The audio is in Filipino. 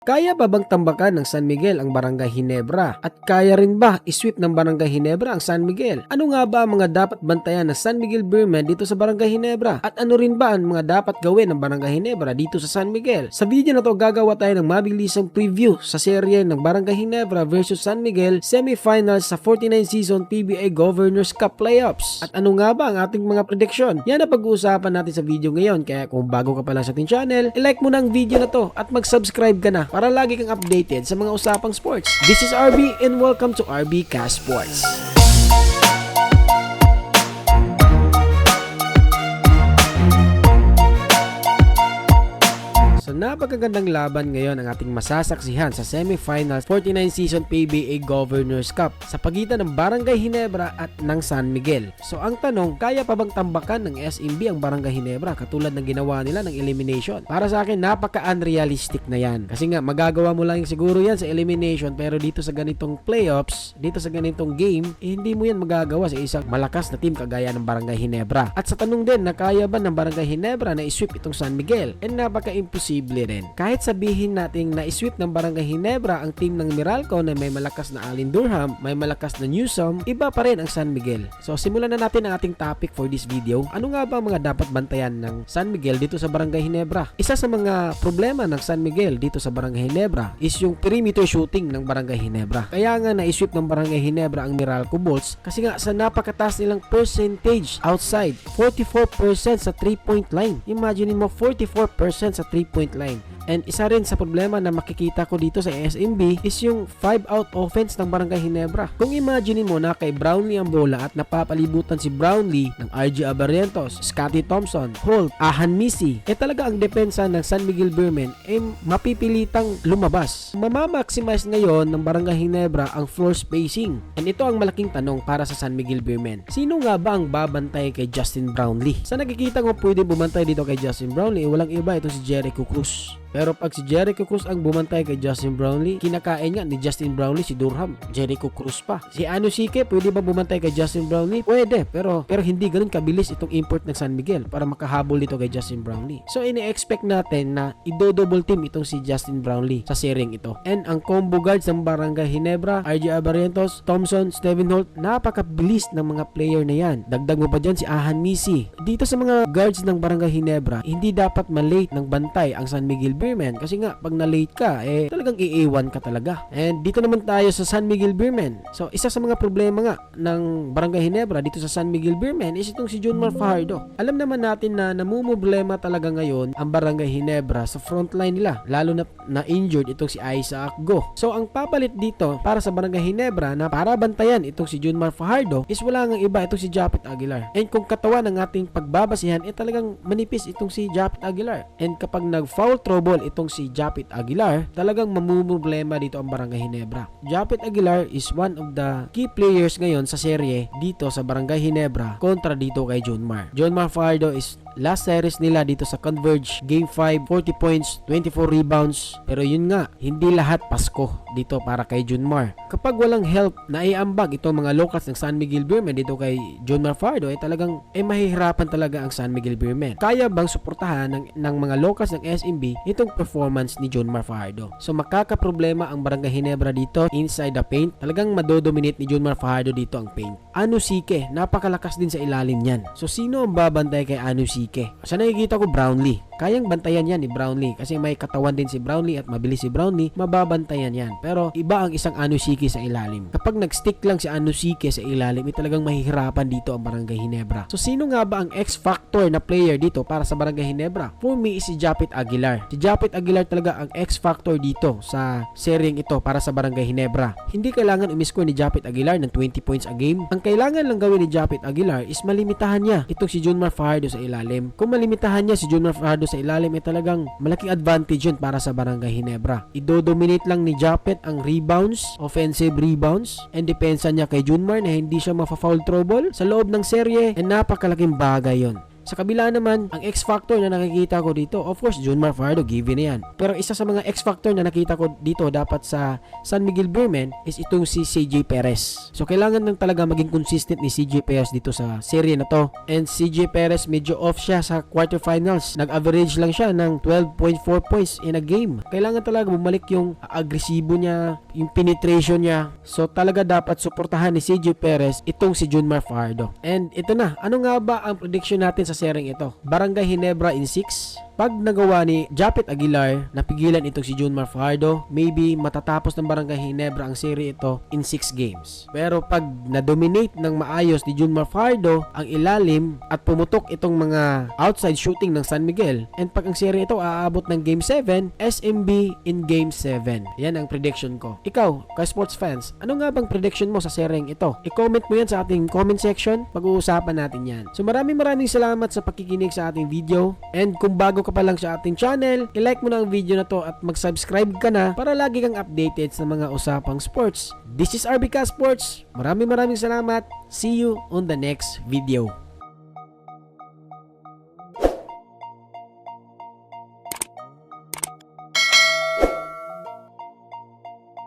Kaya ba bang tambakan ng San Miguel ang Barangay Ginebra? At kaya rin ba isweep ng Barangay Ginebra ang San Miguel? Ano nga ba ang mga dapat bantayan ng San Miguel Beermen dito sa Barangay Ginebra? At ano rin ba ang mga dapat gawin ng Barangay Ginebra dito sa San Miguel? Sa video na to gagawa tayo ng mabilisang preview sa serye ng Barangay Ginebra versus San Miguel semifinals sa 49 season PBA Governors Cup Playoffs. At ano nga ba ang ating mga prediction? Yan ang pag-uusapan natin sa video ngayon, kaya kung bago ka pa lang sa ating channel, i-like mo na ang video na to at mag-subscribe ka na para lagi kang updated sa mga usapang sports. This is RB and welcome to RB Cast Sports. So napakagandang laban ngayon ang ating masasaksihan sa semifinals 49 season PBA Governors Cup sa pagitan ng Barangay Ginebra at ng San Miguel. So ang tanong, kaya pa bang tambakan ng SMB ang Barangay Ginebra katulad ng ginawa nila ng elimination? Para sa akin, napaka-unrealistic na yan. Kasi nga, magagawa mo lang siguro yan sa elimination, pero dito sa ganitong playoffs, dito sa ganitong game, hindi mo yan magagawa sa isang malakas na team kagaya ng Barangay Ginebra. At sa tanong din, na kaya ba ng Barangay Ginebra na isweep itong San Miguel? And napaka-imposible rin. Kahit sabihin nating na-sweep ng Barangay Ginebra ang team ng Meralco na may malakas na Allen Durham, may malakas na Newsom, iba pa rin ang San Miguel. So simulan na natin ang ating topic for this video. Ano nga ba ang mga dapat bantayan ng San Miguel dito sa Barangay Ginebra? Isa sa mga problema ng San Miguel dito sa Barangay Ginebra is yung perimeter shooting ng Barangay Ginebra. Kaya nga na-sweep ng Barangay Ginebra ang Meralco Bulls kasi nga sa napakataas nilang percentage outside, 44% sa 3-point line. Imagine mo 44% sa 3-point line. And isa rin sa problema na makikita ko dito sa SMB is yung 5-out offense ng Barangay Ginebra. Kung imagine mo na kay Brownlee ang bola at napapalibutan si Brownlee ng RJ Abarrientos, Scottie Thompson, Holt, Ahan Misi, talaga ang depensa ng San Miguel Beermen mapipilitang lumabas. Mamamaximize ngayon ng Barangay Ginebra ang floor spacing. And ito ang malaking tanong para sa San Miguel Beermen. Sino nga ba ang babantay kay Justin Brownlee? Sa nakikita ko pwede bumantay dito kay Justin Brownlee, walang iba, ito si Jericho Cruz. Pero pag si Jericho Cruz ang bumantay kay Justin Brownlee, kinakain nga ni Justin Brownlee si Durham, Jericho Cruz pa. Si Anusike, pwede ba bumantay kay Justin Brownlee? Pwede, pero hindi ganun kabilis itong import ng San Miguel para makahabol dito kay Justin Brownlee. So ini-expect natin na i-double team itong si Justin Brownlee sa series ito. And ang combo guards ng Barangay Ginebra, RJ Abarrientos, Thompson, Steven Holt, napakabilis ng mga player na yan. Dagdag mo pa dyan si Ahan Misi. Dito sa mga guards ng Barangay Ginebra, hindi dapat malate ng bantay ang San Miguel Beermen kasi nga pag na-late ka talagang iiwan ka talaga. And dito naman tayo sa San Miguel Beermen. So isa sa mga problema nga ng Barangay Ginebra dito sa San Miguel Beermen is itong si Junmar Fajardo. Alam naman natin na namumroblema talaga ngayon ang Barangay Ginebra sa frontline nila, lalo na injured itong si Isaac Go. So ang papalit dito para sa Barangay Ginebra na para bantayan itong si Junmar Fajardo is wala ngang iba itong si Japet Aguilar. And kung katawan ng ating pagbabasihan talagang manipis itong si Japet Aguilar. And kapag nag-foul trouble itong si Japet Aguilar, talagang mamumroblema dito ang Barangay Ginebra. Japet Aguilar is one of the key players ngayon sa serye dito sa Barangay Ginebra kontra dito kay Junmar. Junmar Fajardo is last series nila dito sa Converge Game 5, 40 points, 24 rebounds. Pero yun nga, hindi lahat pasko dito para kay Junmar. Kapag walang help na iambag itong mga locals ng San Miguel Beermen dito kay Junmar Fajardo, talagang mahihirapan talaga ang San Miguel Beermen. Kaya bang suportahan ng mga locals ng SMB itong performance ni Junmar Fajardo? So makakaproblema ang Barangay Ginebra dito inside the paint. Talagang madodominate ni Junmar Fajardo dito ang paint. Anusike, napakalakas din sa ilalim niyan. So sino ang babantay kay Anusike? Sa nakikita ko, Brownlee. Kayang bantayan yan ni Brownlee kasi may katawan din si Brownlee at mabilis si Brownlee, mababantayan yan. Pero iba ang isang Anusike sa ilalim. Kapag nag-stick lang si Anusike sa ilalim, talagang mahihirapan dito ang Barangay Ginebra. So sino nga ba ang X-factor na player dito para sa Barangay Ginebra? For me is si Japet Aguilar. Si Japet Aguilar talaga ang X-factor dito sa seryeng ito para sa Barangay Ginebra. Hindi kailangan umiscore ni Japet Aguilar ng 20 points a game. Ang kailangan lang gawin ni Japet Aguilar is malimitahan niya itong si Junmar Fajardo sa ilalim. Kung malimitahan niya si Junmar Fajardo sa ilalim, talagang malaking advantage yun para sa Barangay Ginebra. Ido-dominate lang ni Japet ang rebounds, offensive rebounds, and depensa niya kay Junmar na hindi siya mafa-foul trouble sa loob ng serye, napakalaking bagay yun. Sa kabila naman, ang X-Factor na nakikita ko dito, of course, Junmar Fajardo, given na yan. Pero isa sa mga X-Factor na nakita ko dito dapat sa San Miguel Beermen is itong si CJ Perez. So kailangan lang talaga maging consistent ni CJ Perez dito sa serye na to. And CJ Perez medyo off siya sa quarterfinals. Nag-average lang siya ng 12.4 points in a game. Kailangan talaga bumalik yung agresibo niya, yung penetration niya. So talaga dapat suportahan ni CJ Perez itong si Junmar Fajardo. And ito na, ano nga ba ang prediction natin sa seryeng ito? Barangay Ginebra in 6. Pag nagawa ni Japet Aguilar, napigilan itong si Junmar Fajardo, maybe matatapos ng Barangay Ginebra ang serye ito in 6 games. Pero pag na-dominate ng maayos ni Junmar Fajardo ang ilalim at pumutok itong mga outside shooting ng San Miguel, and pag ang serye ito aabot ng Game 7, SMB in Game 7. Yan ang prediction ko. Ikaw, ka-sports fans, ano nga bang prediction mo sa seryeng ito? I-comment mo yan sa ating comment section, pag-uusapan natin yan. So maraming salamat sa pakikinig sa ating video, and kung bago ka pa lang sa ating channel, i-like mo na ang video na to at mag-subscribe ka na para lagi kang updated sa mga usapang sports. This is RBK Sports. Maraming salamat. See you on the next video.